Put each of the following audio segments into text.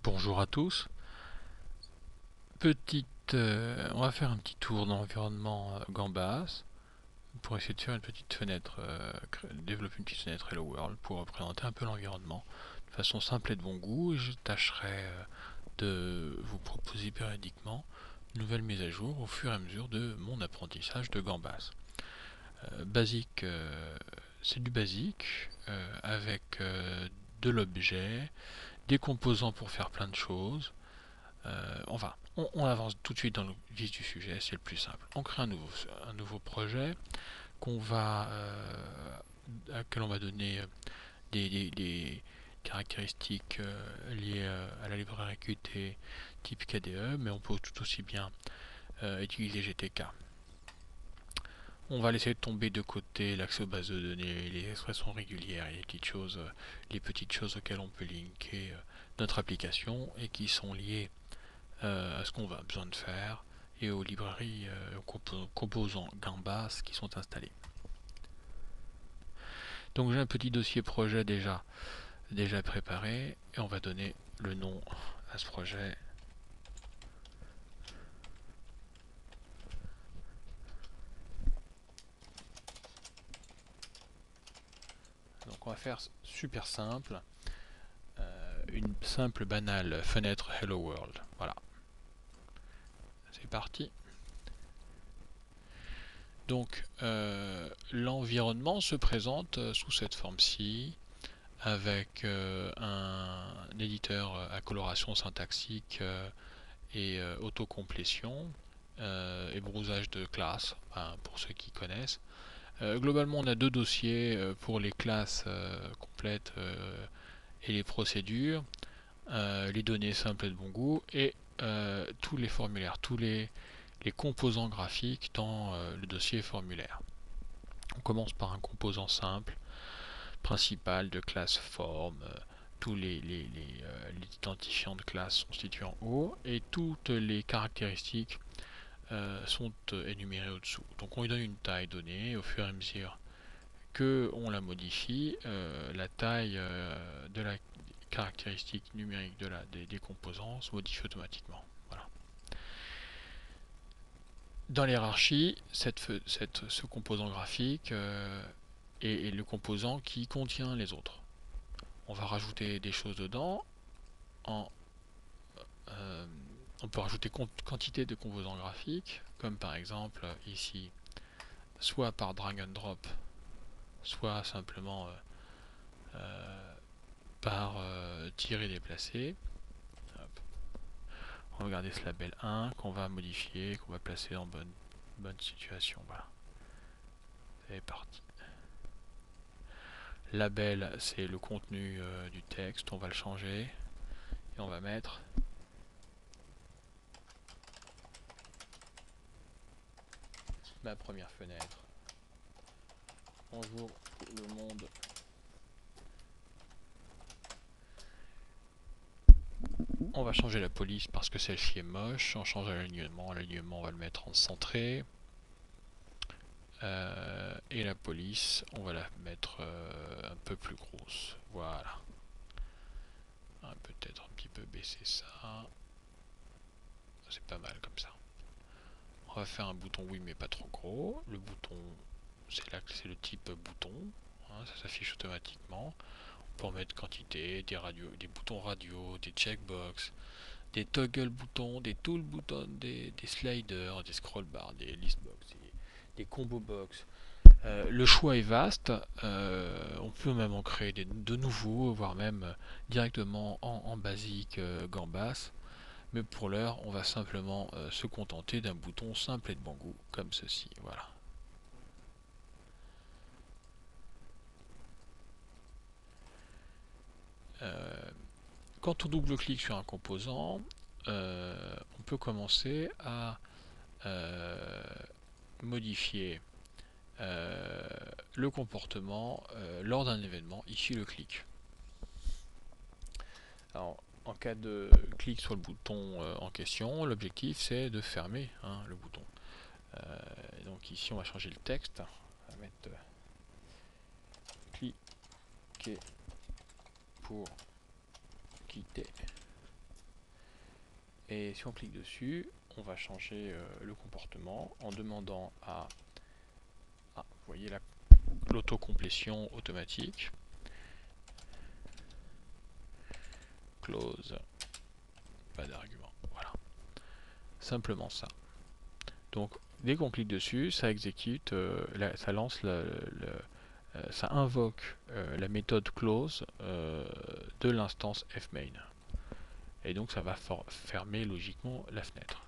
Bonjour à tous. On va faire un petit tour dans l'environnement Gambas pour essayer de faire une petite fenêtre, développer une petite fenêtre Hello World pour représenter un peu l'environnement de façon simple et de bon goût. Et je tâcherai de vous proposer périodiquement de nouvelles mises à jour au fur et à mesure de mon apprentissage de Gambas. Basique, c'est du basique avec de l'objet, des composants pour faire plein de choses. On avance tout de suite dans le vif du sujet, c'est le plus simple. On crée un nouveau projet à quel on va donner des caractéristiques liées à la librairie Qt type KDE, mais on peut tout aussi bien utiliser GTK. On va laisser tomber de côté l'accès aux bases de données, les expressions régulières et les petites choses auxquelles on peut linker notre application et qui sont liées à ce qu'on va besoin de faire et aux librairies composants Gambas qui sont installés. Donc j'ai un petit dossier projet déjà préparé et on va donner le nom à ce projet. Donc on va faire super simple, une simple banale fenêtre Hello World. Voilà, c'est parti. Donc l'environnement se présente sous cette forme-ci, avec un éditeur à coloration syntaxique et autocomplétion et brousage de classes, enfin, pour ceux qui connaissent. Globalement, on a deux dossiers pour les classes complètes et les procédures, les données simples et de bon goût, et tous les formulaires, les composants graphiques dans le dossier formulaire. On commence par un composant simple, principal de classe forme, tous les identifiants de classe sont situés en haut et toutes les caractéristiques sont énumérées au-dessous. Donc on lui donne une taille donnée, au fur et à mesure que on la modifie, la taille de la caractéristique numérique des composants se modifie automatiquement. Voilà. Dans l'hierarchie, ce composant graphique est le composant qui contient les autres. On va rajouter des choses dedans. En, euh, on peut rajouter quantité de composants graphiques, comme par exemple ici, soit par drag and drop, soit simplement par tirer déplacer. Hop. On va regarder ce label 1 qu'on va modifier, qu'on va placer en bonne situation. Voilà, c'est parti. Label, c'est le contenu du texte, on va le changer et on va mettre ma première fenêtre. Bonjour le monde. On va changer la police parce que celle-ci est moche. On change l'alignement. L'alignement, on va le mettre en centré. Et la police, on va la mettre un peu plus grosse. Voilà. On va peut-être un petit peu baisser ça. C'est pas mal comme ça. On va faire un bouton oui mais pas trop gros. Le bouton, c'est le type bouton. Hein, ça s'affiche automatiquement. On peut en mettre quantité, des boutons radio, des checkbox, des toggle boutons, des tool boutons, des sliders, des scroll bars, des listbox, des combo box. Le choix est vaste, on peut même en créer de nouveaux, voire même directement en basique Gambas. Mais pour l'heure, on va simplement se contenter d'un bouton simple et de bon goût, comme ceci. Voilà. Quand on double-clique sur un composant, on peut commencer à modifier le comportement lors d'un événement, ici le clic. Alors, en cas de clic sur le bouton en question, l'objectif c'est de fermer le bouton. Donc ici on va changer le texte, on va mettre cliquer pour quitter. Et si on clique dessus, on va changer le comportement en demandant vous voyez l'autocomplétion automatique. Close, pas d'argument. Voilà, simplement ça. Donc dès qu'on clique dessus, ça exécute, ça lance ça invoque la méthode close de l'instance fmain. Et donc ça va fermer logiquement la fenêtre.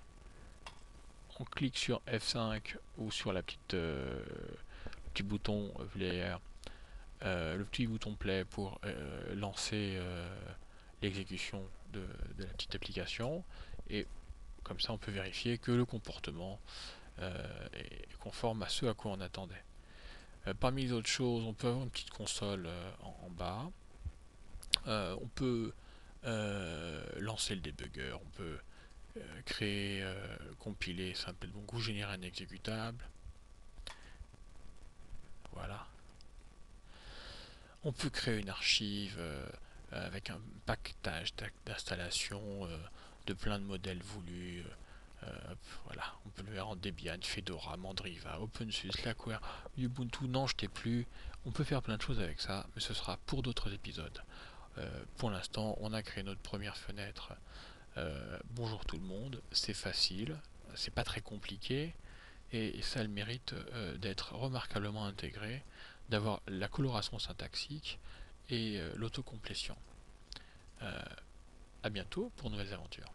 On clique sur F5 ou sur la petit bouton VLR, le petit bouton play pour lancer l'exécution de la petite application, et comme ça on peut vérifier que le comportement est conforme à ce à quoi on attendait. Parmi les autres choses, on peut avoir une petite console en bas. On peut lancer le debugger, on peut créer, compiler simplement ou générer un exécutable. Voilà. On peut créer une archive avec un paquetage d'installation de plein de modèles voulus. Voilà, on peut le faire en Debian, Fedora, Mandriva, OpenSUSE, Slackware, Ubuntu, n'en jetez plus. On peut faire plein de choses avec ça, mais ce sera pour d'autres épisodes. Pour l'instant, on a créé notre première fenêtre. Bonjour tout le monde, c'est facile, c'est pas très compliqué, et ça a le mérite d'être remarquablement intégré, d'avoir la coloration syntaxique et l'autocomplétion. À bientôt pour de nouvelles aventures.